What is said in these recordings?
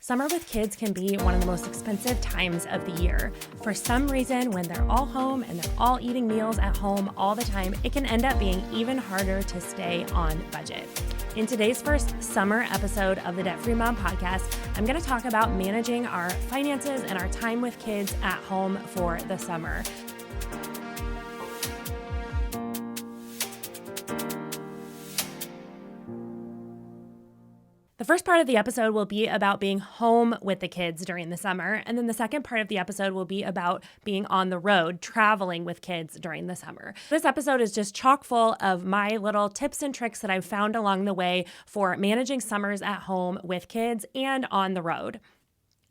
Summer with kids can be one of the most expensive times of the year. For some reason, when they're all home and they're all eating meals at home all the time, it can end up being even harder to stay on budget. In today's first summer episode of the Debt Free Mom Podcast, I'm going to talk about managing our finances and our time with kids at home for the summer. The first part of the episode will be about being home with the kids during the summer, and then the second part of the episode will be about being on the road, traveling with kids during the summer. This episode is just chock full of my little tips and tricks that I've found along the way for managing summers at home with kids and on the road.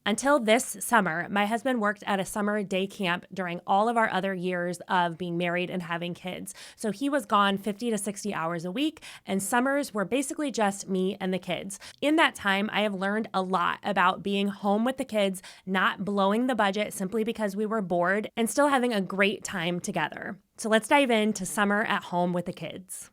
Until this summer, my husband worked at a summer day camp during all of our other years of being married and having kids. So he was gone 50 to 60 hours a week, and summers were basically just me and the kids. In that time, I have learned a lot about being home with the kids, not blowing the budget simply because we were bored, and still having a great time together. So let's dive into summer at home with the kids.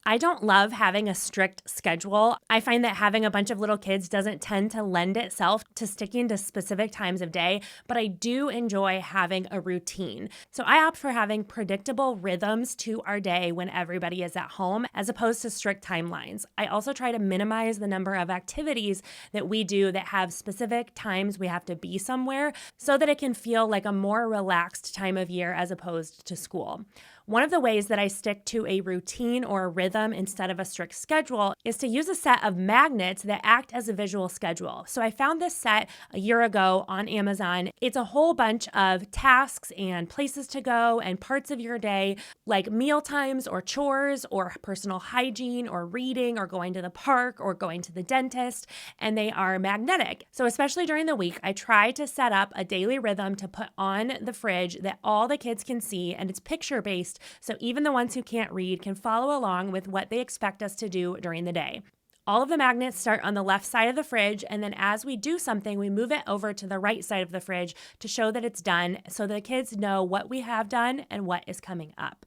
I don't love having a strict schedule. I find that having a bunch of little kids doesn't tend to lend itself to sticking to specific times of day, but I do enjoy having a routine. So I opt for having predictable rhythms to our day when everybody is at home, as opposed to strict timelines. I also try to minimize the number of activities that we do that have specific times we have to be somewhere, so that it can feel like a more relaxed time of year as opposed to school. One of the ways that I stick to a routine or a rhythm instead of a strict schedule is to use a set of magnets that act as a visual schedule. So I found this set a year ago on Amazon. It's a whole bunch of tasks and places to go and parts of your day, like meal times or chores or personal hygiene or reading or going to the park or going to the dentist, and they are magnetic. So especially during the week, I try to set up a daily rhythm to put on the fridge that all the kids can see, and it's picture-based. So even the ones who can't read can follow along with what they expect us to do during the day. All of the magnets start on the left side of the fridge, and then as we do something, we move it over to the right side of the fridge to show that it's done, so the kids know what we have done and what is coming up.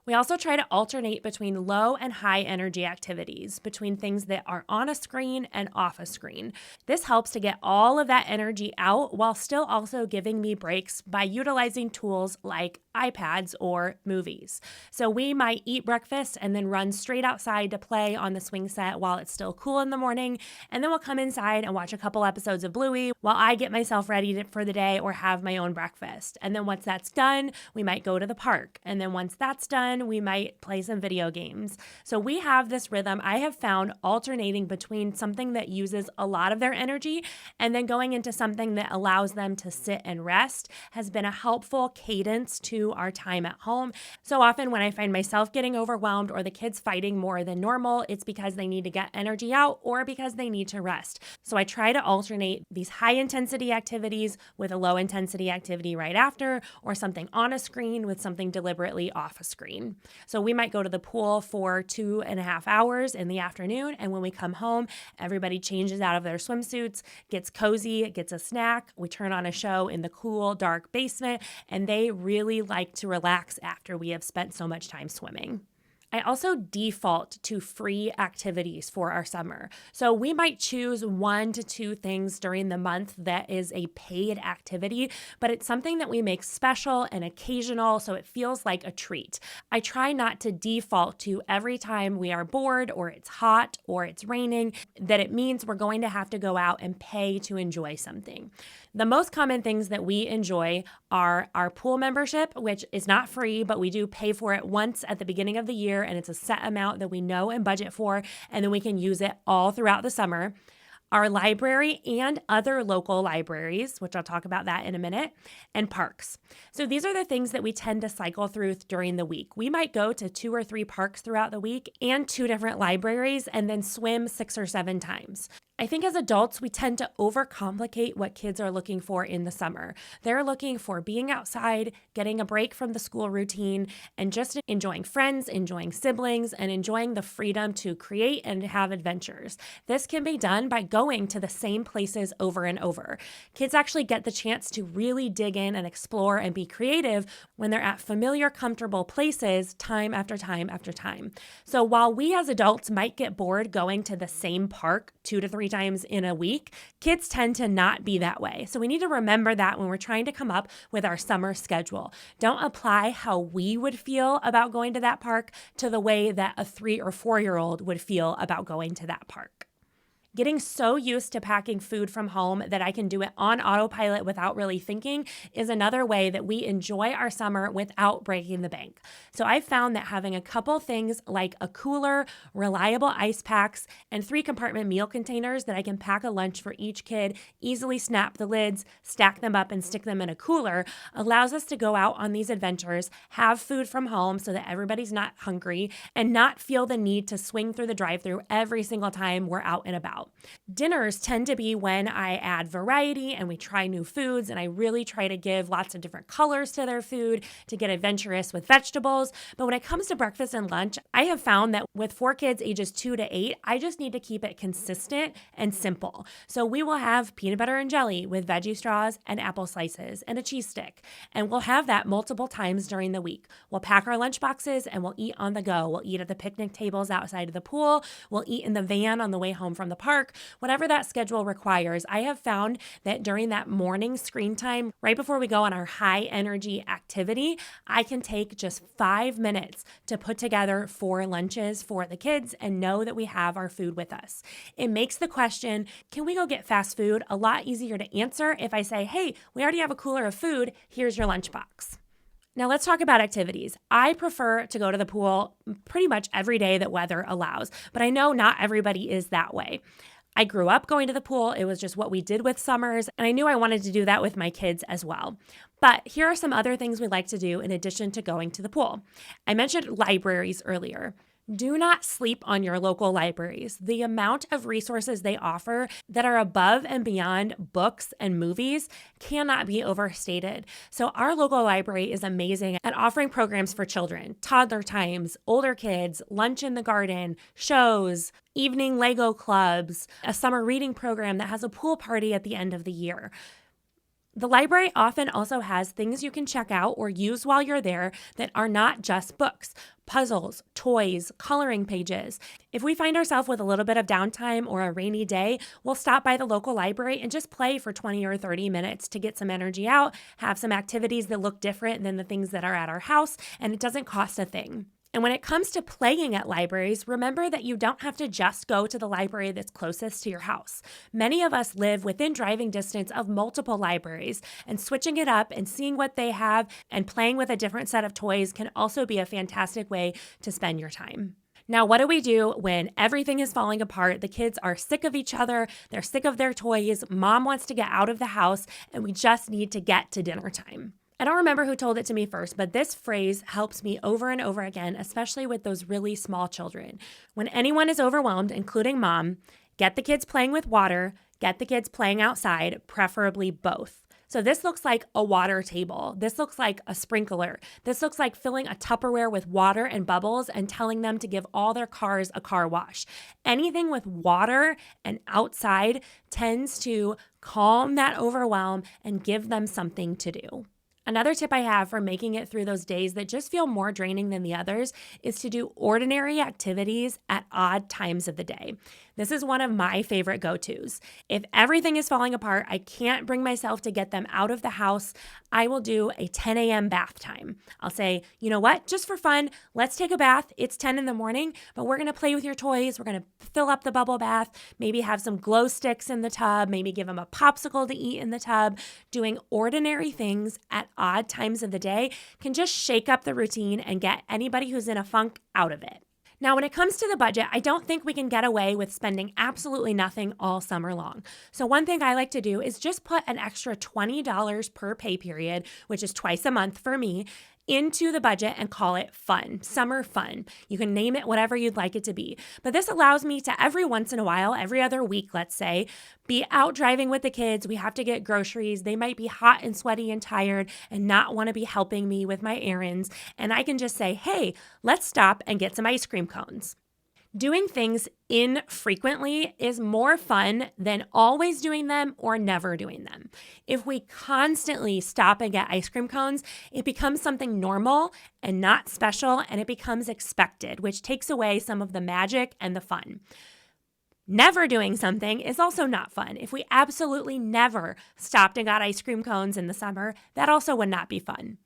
We also try to alternate between low and high energy activities, between things that are on a screen and off a screen. This helps to get all of that energy out while still also giving me breaks by utilizing tools like iPads or movies. So we might eat breakfast and then run straight outside to play on the swing set while it's still cool in the morning, and then we'll come inside and watch a couple episodes of Bluey while I get myself ready for the day or have my own breakfast. And then once that's done, we might go to the park. And then once that's done, we might play some video games. So we have this rhythm I have found alternating between something that uses a lot of their energy and then going into something that allows them to sit and rest has been a helpful cadence to our time at home. So often when I find myself getting overwhelmed or the kids fighting more than normal, it's because they need to get energy out or because they need to rest. So I try to alternate these high intensity activities with a low intensity activity right after, or something on a screen with something deliberately off a screen. So we might go to the pool for 2.5 hours in the afternoon, and when we come home, everybody changes out of their swimsuits, gets cozy, gets a snack, we turn on a show in the cool, dark basement, and they really like to relax after we have spent so much time swimming. I also default to free activities for our summer. So we might choose 1 to 2 things during the month that is a paid activity, but it's something that we make special and occasional, so it feels like a treat. I try not to default to every time we are bored or it's hot or it's raining, that it means we're going to have to go out and pay to enjoy something. The most common things that we enjoy are our pool membership, which is not free, but we do pay for it once at the beginning of the year, and it's a set amount that we know and budget for, and then we can use it all throughout the summer. Our library and other local libraries, which I'll talk about that in a minute, and parks. So these are the things that we tend to cycle through during the week. We might go to 2 or 3 parks throughout the week and 2 different libraries and then swim 6 or 7 times. I think as adults, we tend to overcomplicate what kids are looking for in the summer. They're looking for being outside, getting a break from the school routine, and just enjoying friends, enjoying siblings, and enjoying the freedom to create and have adventures. This can be done by going to the same places over and over. Kids actually get the chance to really dig in and explore and be creative when they're at familiar, comfortable places time after time after time. So while we as adults might get bored going to the same park 2 to 3 3 times in a week. Kids tend to not be that way. So we need to remember that when we're trying to come up with our summer schedule. Don't apply how we would feel about going to that park to the way that a 3 or 4-year-old would feel about going to that park. Getting so used to packing food from home that I can do it on autopilot without really thinking is another way that we enjoy our summer without breaking the bank. So I've found that having a couple things like a cooler, reliable ice packs, and 3-compartment meal containers that I can pack a lunch for each kid, easily snap the lids, stack them up, and stick them in a cooler allows us to go out on these adventures, have food from home so that everybody's not hungry, and not feel the need to swing through the drive-thru every single time we're out and about. Dinners tend to be when I add variety and we try new foods, and I really try to give lots of different colors to their food to get adventurous with vegetables. But when it comes to breakfast and lunch, I have found that with 4 kids ages 2 to 8, I just need to keep it consistent and simple. So we will have peanut butter and jelly with veggie straws and apple slices and a cheese stick. And we'll have that multiple times during the week. We'll pack our lunch boxes and we'll eat on the go. We'll eat at the picnic tables outside of the pool. We'll eat in the van on the way home from the park. Whatever that schedule requires, I have found that during that morning screen time, right before we go on our high energy activity, I can take just 5 minutes to put together 4 lunches for the kids and know that we have our food with us. It makes the question, can we go get fast food, a lot easier to answer if I say, hey, we already have a cooler of food, here's your lunchbox. Now let's talk about activities. I prefer to go to the pool pretty much every day that weather allows, but I know not everybody is that way. I grew up going to the pool. It was just what we did with summers, and I knew I wanted to do that with my kids as well. But here are some other things we like to do in addition to going to the pool. I mentioned libraries earlier. Do not sleep on your local libraries. The amount of resources they offer that are above and beyond books and movies cannot be overstated. So our local library is amazing at offering programs for children, toddler times, older kids, lunch in the garden, shows, evening Lego clubs, a summer reading program that has a pool party at the end of the year. The library often also has things you can check out or use while you're there that are not just books, puzzles, toys, coloring pages. If we find ourselves with a little bit of downtime or a rainy day, we'll stop by the local library and just play for 20 or 30 minutes to get some energy out, have some activities that look different than the things that are at our house, and it doesn't cost a thing. And when it comes to playing at libraries, remember that you don't have to just go to the library that's closest to your house. Many of us live within driving distance of multiple libraries, and switching it up and seeing what they have and playing with a different set of toys can also be a fantastic way to spend your time. Now, what do we do when everything is falling apart? The kids are sick of each other, they're sick of their toys, mom wants to get out of the house, and we just need to get to dinner time. I don't remember who told it to me first, but this phrase helps me over and over again, especially with those really small children. When anyone is overwhelmed, including mom, get the kids playing with water, get the kids playing outside, preferably both. So this looks like a water table. This looks like a sprinkler. This looks like filling a Tupperware with water and bubbles and telling them to give all their cars a car wash. Anything with water and outside tends to calm that overwhelm and give them something to do. Another tip I have for making it through those days that just feel more draining than the others is to do ordinary activities at odd times of the day. This is one of my favorite go-tos. If everything is falling apart, I can't bring myself to get them out of the house, I will do a 10 a.m. bath time. I'll say, you know what, just for fun, let's take a bath. It's 10 in the morning, but we're going to play with your toys. We're going to fill up the bubble bath, maybe have some glow sticks in the tub, maybe give them a popsicle to eat in the tub. Doing ordinary things at odd times of the day can just shake up the routine and get anybody who's in a funk out of it. Now, when it comes to the budget, I don't think we can get away with spending absolutely nothing all summer long. So one thing I like to do is just put an extra $20 per pay period, which is twice a month for me, into the budget and call it fun, summer fun. You can name it whatever you'd like it to be. But this allows me to every once in a while, every other week, let's say, be out driving with the kids. We have to get groceries. They might be hot and sweaty and tired and not want to be helping me with my errands. And I can just say, hey, let's stop and get some ice cream cones. Doing things infrequently is more fun than always doing them or never doing them. If we constantly stop and get ice cream cones, it becomes something normal and not special, and it becomes expected, which takes away some of the magic and the fun. Never doing something is also not fun. If we absolutely never stopped and got ice cream cones in the summer, that also would not be fun.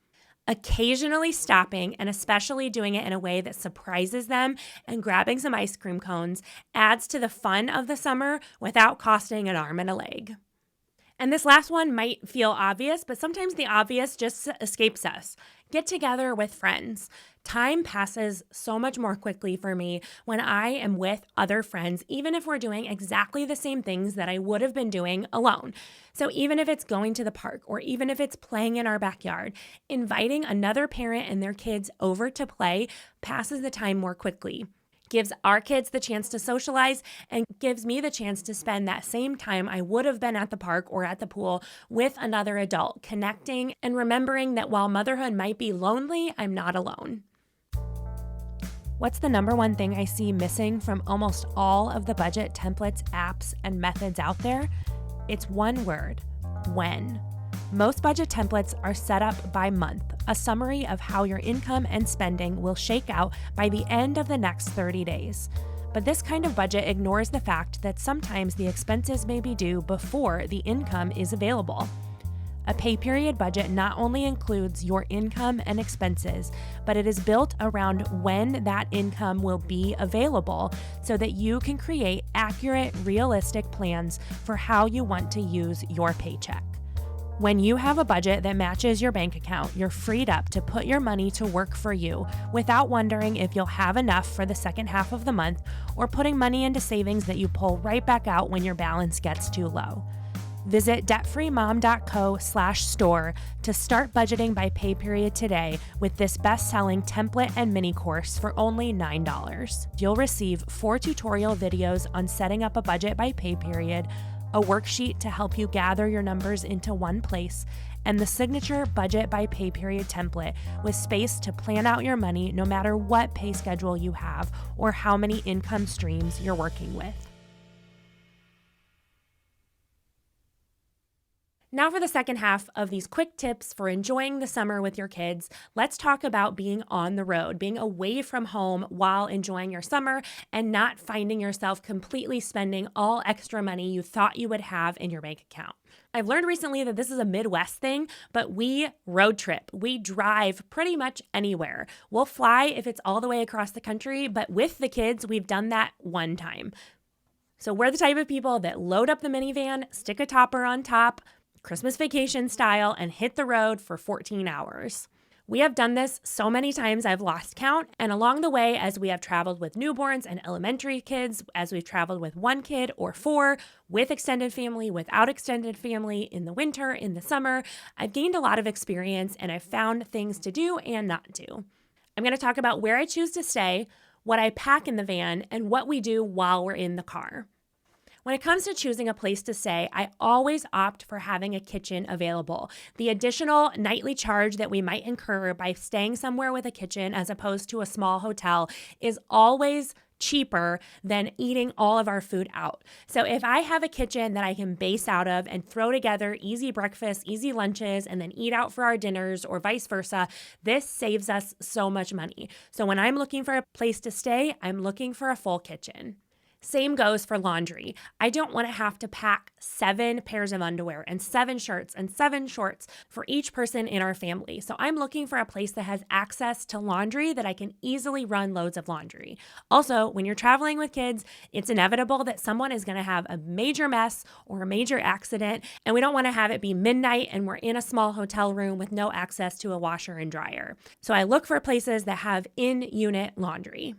Occasionally stopping, and especially doing it in a way that surprises them and grabbing some ice cream cones, adds to the fun of the summer without costing an arm and a leg. And this last one might feel obvious, but sometimes the obvious just escapes us. Get together with friends. Time passes so much more quickly for me when I am with other friends, even if we're doing exactly the same things that I would have been doing alone. So even if it's going to the park or even if it's playing in our backyard, inviting another parent and their kids over to play passes the time more quickly. Gives our kids the chance to socialize and gives me the chance to spend that same time I would have been at the park or at the pool with another adult, connecting and remembering that while motherhood might be lonely, I'm not alone. What's the number one thing I see missing from almost all of the budget templates, apps, and methods out there? It's one word: when. Most budget templates are set up by month, a summary of how your income and spending will shake out by the end of the next 30 days. But this kind of budget ignores the fact that sometimes the expenses may be due before the income is available. A pay period budget not only includes your income and expenses, but it is built around when that income will be available so that you can create accurate, realistic plans for how you want to use your paycheck. When you have a budget that matches your bank account, you're freed up to put your money to work for you without wondering if you'll have enough for the second half of the month or putting money into savings that you pull right back out when your balance gets too low. Visit debtfreemom.co/store to start budgeting by pay period today with this best-selling template and mini course for only $9. You'll receive 4 tutorial videos on setting up a budget by pay period, a worksheet to help you gather your numbers into one place, and the signature budget by pay period template with space to plan out your money no matter what pay schedule you have or how many income streams you're working with. Now for the second half of these quick tips for enjoying the summer with your kids, let's talk about being on the road, being away from home while enjoying your summer and not finding yourself completely spending all extra money you thought you would have in your bank account. I've learned recently that this is a Midwest thing, but we road trip. We drive pretty much anywhere. We'll fly if it's all the way across the country, but with the kids, we've done that one time. So we're the type of people that load up the minivan, stick a topper on top, Christmas vacation style, and hit the road for 14 hours. We have done this so many times I've lost count, and along the way, as we have traveled with newborns and elementary kids, as we've traveled with one kid or 4, with extended family, without extended family, in the winter, in the summer, I've gained a lot of experience and I've found things to do and not do. I'm going to talk about where I choose to stay, what I pack in the van, and what we do while we're in the car. When it comes to choosing a place to stay, I always opt for having a kitchen available. The additional nightly charge that we might incur by staying somewhere with a kitchen as opposed to a small hotel is always cheaper than eating all of our food out. So if I have a kitchen that I can base out of and throw together easy breakfasts, easy lunches, and then eat out for our dinners or vice versa, this saves us so much money. So when I'm looking for a place to stay, I'm looking for a full kitchen. Same goes for laundry. I don't want to have to pack 7 pairs of underwear and 7 shirts and 7 shorts for each person in our family. So I'm looking for a place that has access to laundry that I can easily run loads of laundry. Also, when you're traveling with kids, it's inevitable that someone is going to have a major mess or a major accident, and we don't want to have it be midnight and we're in a small hotel room with no access to a washer and dryer. So I look for places that have in-unit laundry.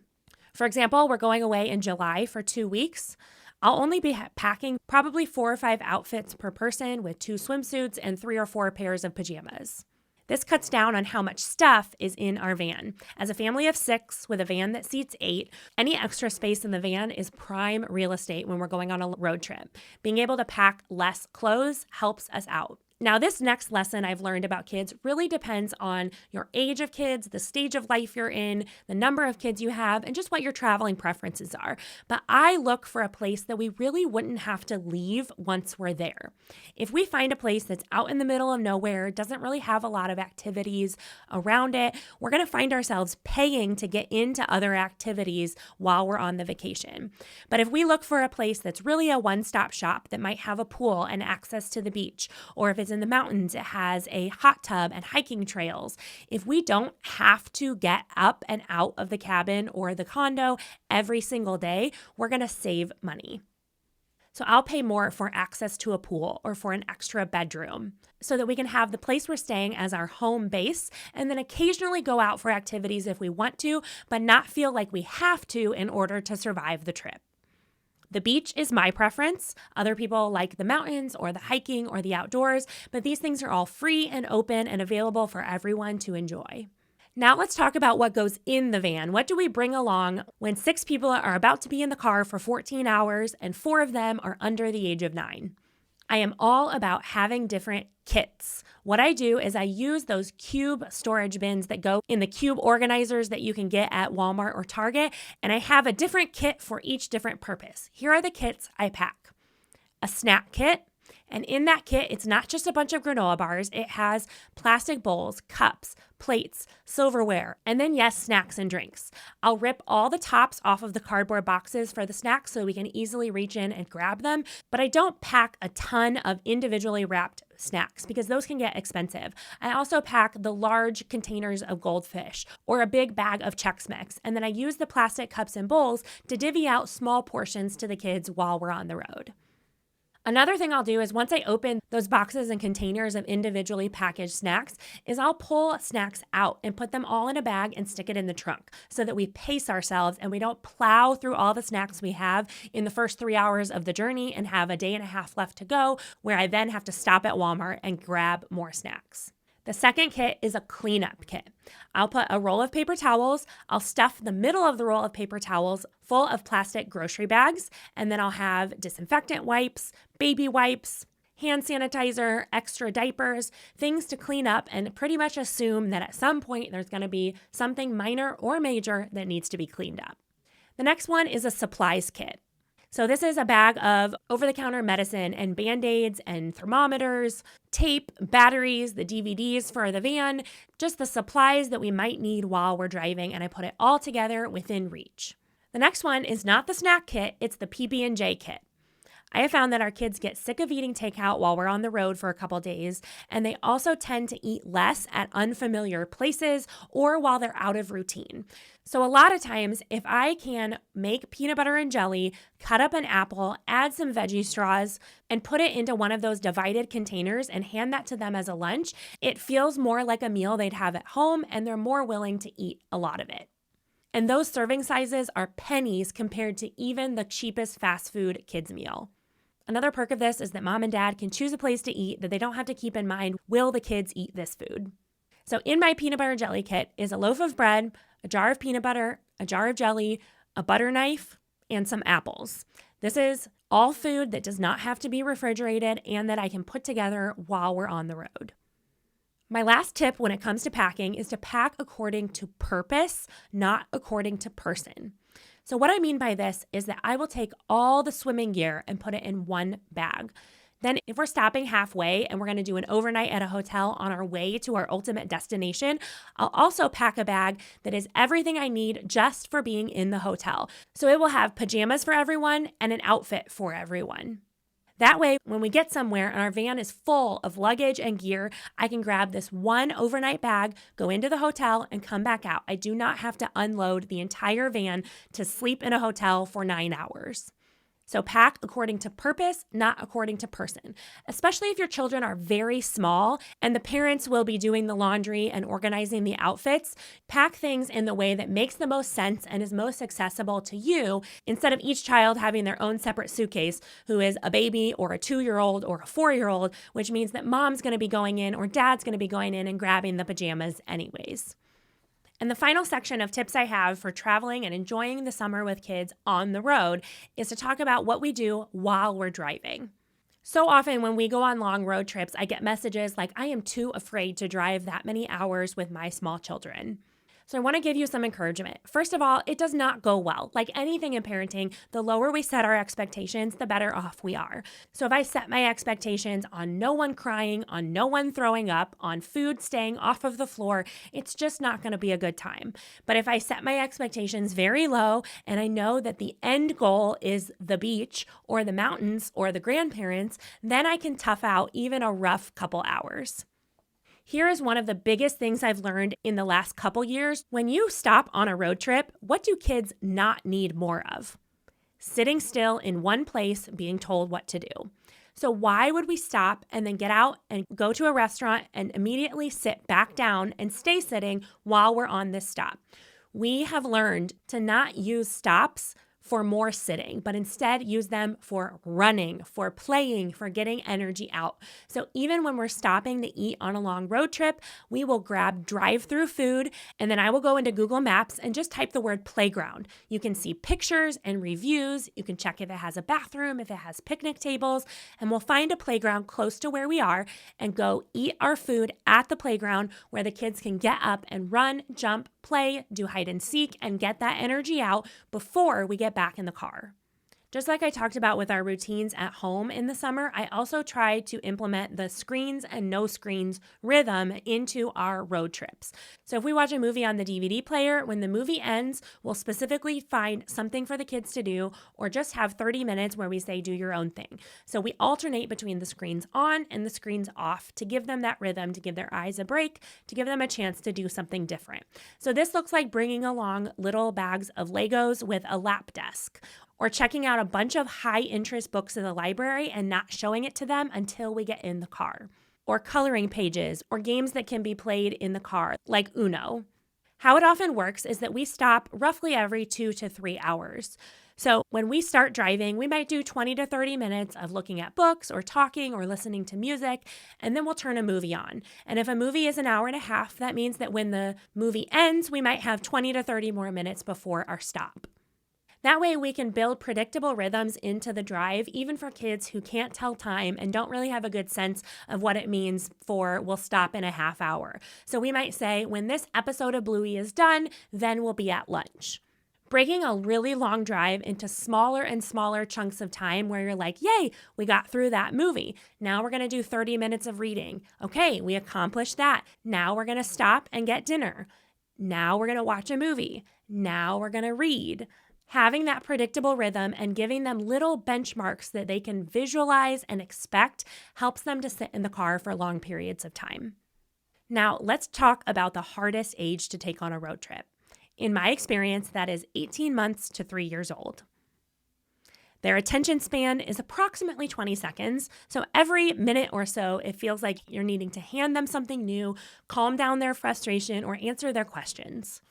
For example, we're going away in July for 2 weeks. I'll only be packing probably 4 or 5 outfits per person with 2 swimsuits and 3 or 4 pairs of pajamas. This cuts down on how much stuff is in our van. As a family of 6 with a van that seats 8, any extra space in the van is prime real estate when we're going on a road trip. Being able to pack less clothes helps us out. Now, this next lesson I've learned about kids really depends on your age of kids, the stage of life you're in, the number of kids you have, and just what your traveling preferences are. But I look for a place that we really wouldn't have to leave once we're there. If we find a place that's out in the middle of nowhere, doesn't really have a lot of activities around it, we're going to find ourselves paying to get into other activities while we're on the vacation. But if we look for a place that's really a one-stop shop that might have a pool and access to the beach, or if it's in the mountains, it has a hot tub and hiking trails. If we don't have to get up and out of the cabin or the condo every single day, we're going to save money. So I'll pay more for access to a pool or for an extra bedroom so that we can have the place we're staying as our home base and then occasionally go out for activities if we want to, but not feel like we have to in order to survive the trip. The beach is my preference. Other people like the mountains or the hiking or the outdoors, but these things are all free and open and available for everyone to enjoy. Now let's talk about what goes in the van. What do we bring along when 6 people are about to be in the car for 14 hours and 4 of them are under the age of 9? I am all about having different kits. What I do is I use those cube storage bins that go in the cube organizers that you can get at Walmart or Target, and I have a different kit for each different purpose. Here are the kits I pack. A snack kit. And in that kit, it's not just a bunch of granola bars. It has plastic bowls, cups, plates, silverware, and then, yes, snacks and drinks. I'll rip all the tops off of the cardboard boxes for the snacks so we can easily reach in and grab them. But I don't pack a ton of individually wrapped snacks because those can get expensive. I also pack the large containers of Goldfish or a big bag of Chex Mix. And then I use the plastic cups and bowls to divvy out small portions to the kids while we're on the road. Another thing I'll do is once I open those boxes and containers of individually packaged snacks is I'll pull snacks out and put them all in a bag and stick it in the trunk so that we pace ourselves and we don't plow through all the snacks we have in the first 3 hours of the journey and have a day and a half left to go where I then have to stop at Walmart and grab more snacks. The second kit is a cleanup kit. I'll put a roll of paper towels. I'll stuff the middle of the roll of paper towels full of plastic grocery bags, and then I'll have disinfectant wipes, baby wipes, hand sanitizer, extra diapers, things to clean up, and pretty much assume that at some point there's going to be something minor or major that needs to be cleaned up. The next one is a supplies kit. So this is a bag of over-the-counter medicine and Band-Aids and thermometers, tape, batteries, the DVDs for the van, just the supplies that we might need while we're driving, and I put it all together within reach. The next one is not the snack kit, it's the PB&J kit. I have found that our kids get sick of eating takeout while we're on the road for a couple days, and they also tend to eat less at unfamiliar places or while they're out of routine. So a lot of times, if I can make peanut butter and jelly, cut up an apple, add some veggie straws, and put it into one of those divided containers and hand that to them as a lunch, it feels more like a meal they'd have at home, and they're more willing to eat a lot of it. And those serving sizes are pennies compared to even the cheapest fast food kids meal. Another perk of this is that mom and dad can choose a place to eat that they don't have to keep in mind, will the kids eat this food? So in my peanut butter and jelly kit is a loaf of bread, a jar of peanut butter, a jar of jelly, a butter knife, and some apples. This is all food that does not have to be refrigerated and that I can put together while we're on the road. My last tip when it comes to packing is to pack according to purpose, not according to person. So what I mean by this is that I will take all the swimming gear and put it in one bag. Then if we're stopping halfway and we're going to do an overnight at a hotel on our way to our ultimate destination, I'll also pack a bag that is everything I need just for being in the hotel. So it will have pajamas for everyone and an outfit for everyone. That way, when we get somewhere and our van is full of luggage and gear, I can grab this one overnight bag, go into the hotel, and come back out. I do not have to unload the entire van to sleep in a hotel for 9 hours. So pack according to purpose, not according to person, especially if your children are very small and the parents will be doing the laundry and organizing the outfits. Pack things in the way that makes the most sense and is most accessible to you instead of each child having their own separate suitcase who is a baby or a 2-year-old or a 4-year-old, which means that mom's going to be going in or dad's going to be going in and grabbing the pajamas anyways. And the final section of tips I have for traveling and enjoying the summer with kids on the road is to talk about what we do while we're driving. So often when we go on long road trips, I get messages like, I am too afraid to drive that many hours with my small children. So I want to give you some encouragement. First of all, it does not go well. Like anything in parenting, the lower we set our expectations, the better off we are. So if I set my expectations on no one crying, on no one throwing up, on food staying off of the floor, it's just not going to be a good time. But if I set my expectations very low and I know that the end goal is the beach or the mountains or the grandparents, then I can tough out even a rough couple hours. Here is one of the biggest things I've learned in the last couple years. When you stop on a road trip, what do kids not need more of? Sitting still in one place, being told what to do. So why would we stop and then get out and go to a restaurant and immediately sit back down and stay sitting while we're on this stop? We have learned to not use stops for more sitting, but instead use them for running, for playing, for getting energy out. So even when we're stopping to eat on a long road trip, we will grab drive-through food, and then I will go into Google Maps and just type the word playground. You can see pictures and reviews. You can check if it has a bathroom, if it has picnic tables, and we'll find a playground close to where we are and go eat our food at the playground where the kids can get up and run, jump, play, do hide and seek, and get that energy out before we get back in the car. Just like I talked about with our routines at home in the summer, I also try to implement the screens and no screens rhythm into our road trips. So if we watch a movie on the DVD player, when the movie ends, we'll specifically find something for the kids to do or just have 30 minutes where we say, do your own thing. So we alternate between the screens on and the screens off to give them that rhythm, to give their eyes a break, to give them a chance to do something different. So this looks like bringing along little bags of Legos with a lap desk, or checking out a bunch of high-interest books in the library and not showing it to them until we get in the car, or coloring pages, or games that can be played in the car, like Uno. How it often works is that we stop roughly every 2 to 3 hours. So when we start driving, we might do 20 to 30 minutes of looking at books or talking or listening to music, and then we'll turn a movie on. And if a movie is an hour and a half, that means that when the movie ends, we might have 20 to 30 more minutes before our stop. That way we can build predictable rhythms into the drive, even for kids who can't tell time and don't really have a good sense of what it means for we'll stop in a half hour. So we might say, when this episode of Bluey is done, then we'll be at lunch. Breaking a really long drive into smaller and smaller chunks of time where you're like, yay, we got through that movie. Now we're going to do 30 minutes of reading. Okay, we accomplished that. Now we're going to stop and get dinner. Now we're going to watch a movie. Now we're going to read. Having that predictable rhythm and giving them little benchmarks that they can visualize and expect helps them to sit in the car for long periods of time. Now, let's talk about the hardest age to take on a road trip. In my experience, that is 18 months to 3 years old. Their attention span is approximately 20 seconds, so every minute or so, it feels like you're needing to hand them something new, calm down their frustration, or answer their questions.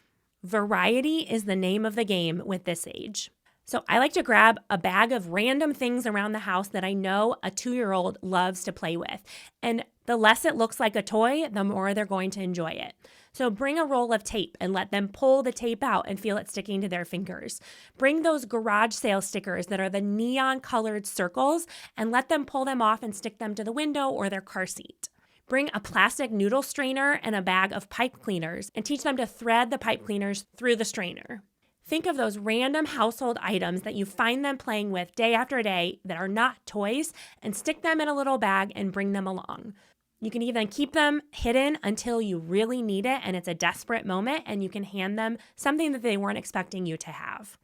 Variety is the name of the game with this age. So I like to grab a bag of random things around the house that I know a 2-year-old loves to play with. And the less it looks like a toy, the more they're going to enjoy it. So bring a roll of tape and let them pull the tape out and feel it sticking to their fingers. Bring those garage sale stickers that are the neon colored circles and let them pull them off and stick them to the window or their car seat. Bring a plastic noodle strainer and a bag of pipe cleaners and teach them to thread the pipe cleaners through the strainer. Think of those random household items that you find them playing with day after day that are not toys and stick them in a little bag and bring them along. You can even keep them hidden until you really need it and it's a desperate moment and you can hand them something that they weren't expecting you to have.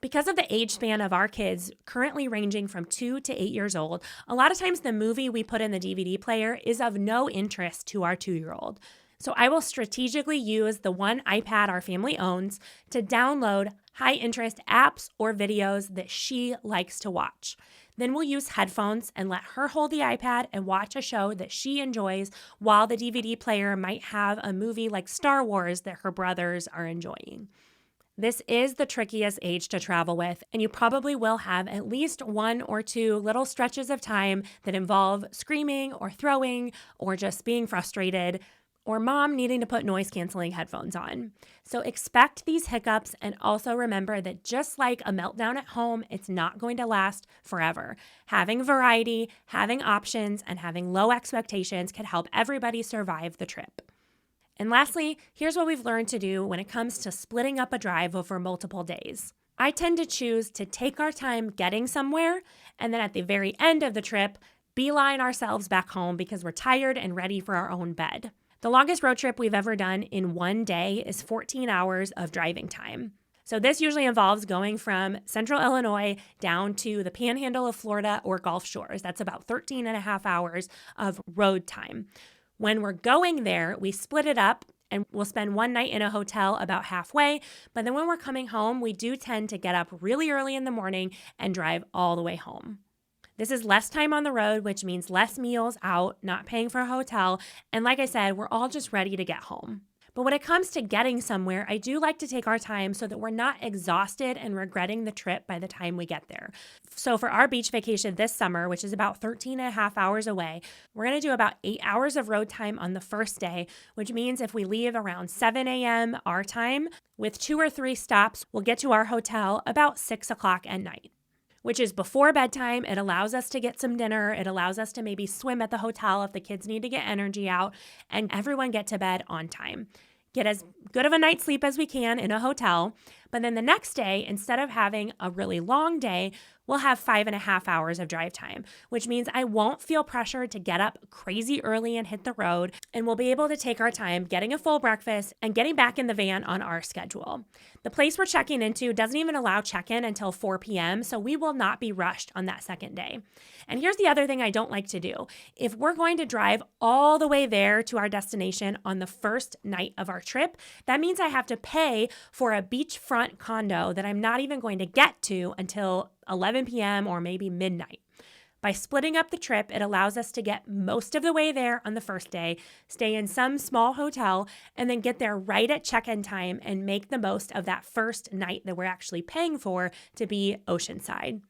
Because of the age span of our kids, currently ranging from 2 to 8 years old, a lot of times the movie we put in the DVD player is of no interest to our 2-year-old. So I will strategically use the one iPad our family owns to download high-interest apps or videos that she likes to watch. Then we'll use headphones and let her hold the iPad and watch a show that she enjoys while the DVD player might have a movie like Star Wars that her brothers are enjoying. This is the trickiest age to travel with, and you probably will have at least 1 or 2 little stretches of time that involve screaming or throwing or just being frustrated. or mom needing to put noise canceling headphones on. So expect these hiccups and also remember that just like a meltdown at home, it's not going to last forever. Having variety, having options, and having low expectations can help everybody survive the trip. And lastly, here's what we've learned to do when it comes to splitting up a drive over multiple days. I tend to choose to take our time getting somewhere, and then at the very end of the trip, beeline ourselves back home because we're tired and ready for our own bed. The longest road trip we've ever done in one day is 14 hours of driving time. So this usually involves going from central Illinois down to the panhandle of Florida or Gulf Shores. That's about 13 and a half hours of road time. When we're going there, we split it up and we'll spend one night in a hotel about halfway. But then when we're coming home, we do tend to get up really early in the morning and drive all the way home. This is less time on the road, which means less meals out, not paying for a hotel. And like I said, we're all just ready to get home. But when it comes to getting somewhere, I do like to take our time so that we're not exhausted and regretting the trip by the time we get there. So for our beach vacation this summer, which is about 13 and a half hours away, we're going to do about 8 hours of road time on the first day, which means if we leave around 7 a.m. our time, with 2 or 3 stops, we'll get to our hotel about 6 o'clock at night, which is before bedtime. It allows us to get some dinner. It allows us to maybe swim at the hotel if the kids need to get energy out, and everyone get to bed on time. Get as good of a night's sleep as we can in a hotel. But then the next day, instead of having a really long day, we'll have 5.5 hours of drive time, which means I won't feel pressured to get up crazy early and hit the road, and we'll be able to take our time getting a full breakfast and getting back in the van on our schedule. The place we're checking into doesn't even allow check-in until 4 p.m., so we will not be rushed on that second day. And here's the other thing I don't like to do. If we're going to drive all the way there to our destination on the first night of our trip, that means I have to pay for a beachfront condo that I'm not even going to get to until 11 p.m. or maybe midnight. By splitting up the trip, it allows us to get most of the way there on the first day, stay in some small hotel, and then get there right at check-in time and make the most of that first night that we're actually paying for to be oceanside.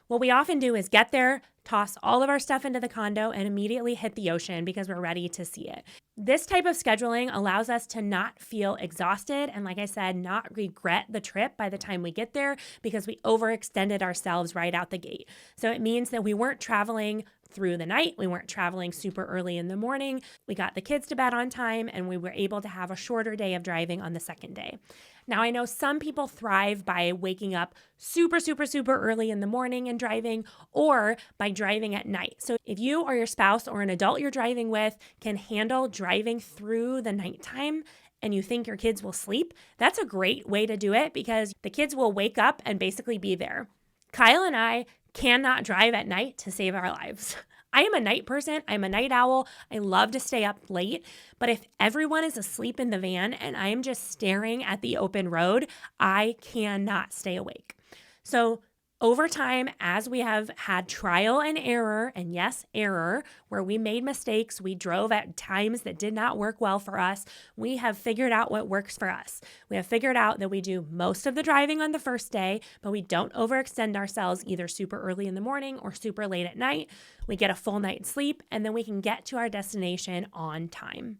What we often do is get there, toss all of our stuff into the condo, and immediately hit the ocean because we're ready to see it. This type of scheduling allows us to not feel exhausted and, like I said, not regret the trip by the time we get there because we overextended ourselves right out the gate. So it means that we weren't traveling through the night. We weren't traveling super early in the morning. We got the kids to bed on time, and we were able to have a shorter day of driving on the second day. Now, I know some people thrive by waking up super early in the morning and driving, or by driving at night. So if you or your spouse or an adult you're driving with can handle driving through the nighttime and you think your kids will sleep, that's a great way to do it because the kids will wake up and basically be there. Kyle and I cannot drive at night to save our lives. I am a night person. I'm a night owl. I love to stay up late. But if everyone is asleep in the van and I am just staring at the open road, I cannot stay awake. So over time, as we have had trial and error, and yes, error, where we made mistakes, we drove at times that did not work well for us, we have figured out what works for us. We have figured out that we do most of the driving on the first day, but we don't overextend ourselves either super early in the morning or super late at night. We get a full night's sleep, and then we can get to our destination on time.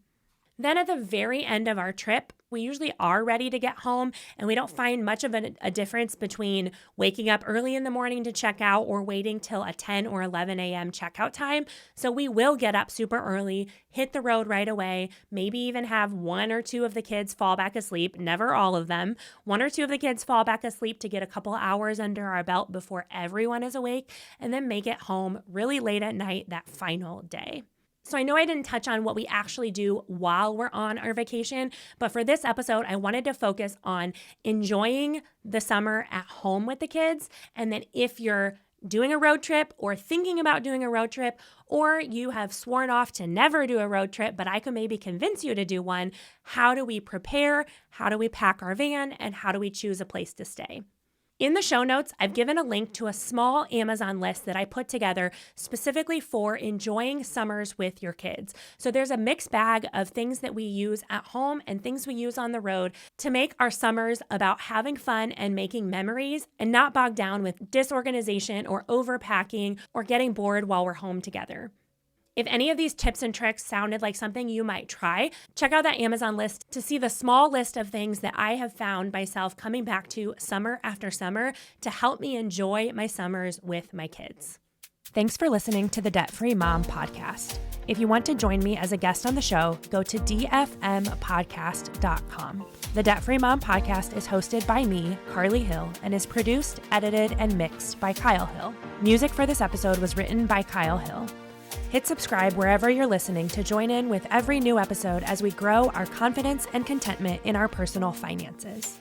Then at the very end of our trip, we usually are ready to get home, and we don't find much of a difference between waking up early in the morning to check out or waiting till a 10 or 11 a.m. checkout time. So we will get up super early, hit the road right away, maybe even have 1 or 2 of the kids fall back asleep, never all of them. 1 or 2 of the kids fall back asleep to get a couple hours under our belt before everyone is awake, and then make it home really late at night that final day. So I know I didn't touch on what we actually do while we're on our vacation, but for this episode, I wanted to focus on enjoying the summer at home with the kids. And then if you're doing a road trip or thinking about doing a road trip, or you have sworn off to never do a road trip, but I could maybe convince you to do one, how do we prepare? How do we pack our van? And how do we choose a place to stay? In the show notes, I've given a link to a small Amazon list that I put together specifically for enjoying summers with your kids. So there's a mixed bag of things that we use at home and things we use on the road to make our summers about having fun and making memories and not bogged down with disorganization or overpacking or getting bored while we're home together. If any of these tips and tricks sounded like something you might try, check out that Amazon list to see the small list of things that I have found myself coming back to summer after summer to help me enjoy my summers with my kids. Thanks for listening to the Debt Free Mom podcast. If you want to join me as a guest on the show, go to dfmpodcast.com. The Debt Free Mom podcast is hosted by me, Carly Hill, and is produced, edited, and mixed by Kyle Hill. Music for this episode was written by Kyle Hill. Hit subscribe wherever you're listening to join in with every new episode as we grow our confidence and contentment in our personal finances.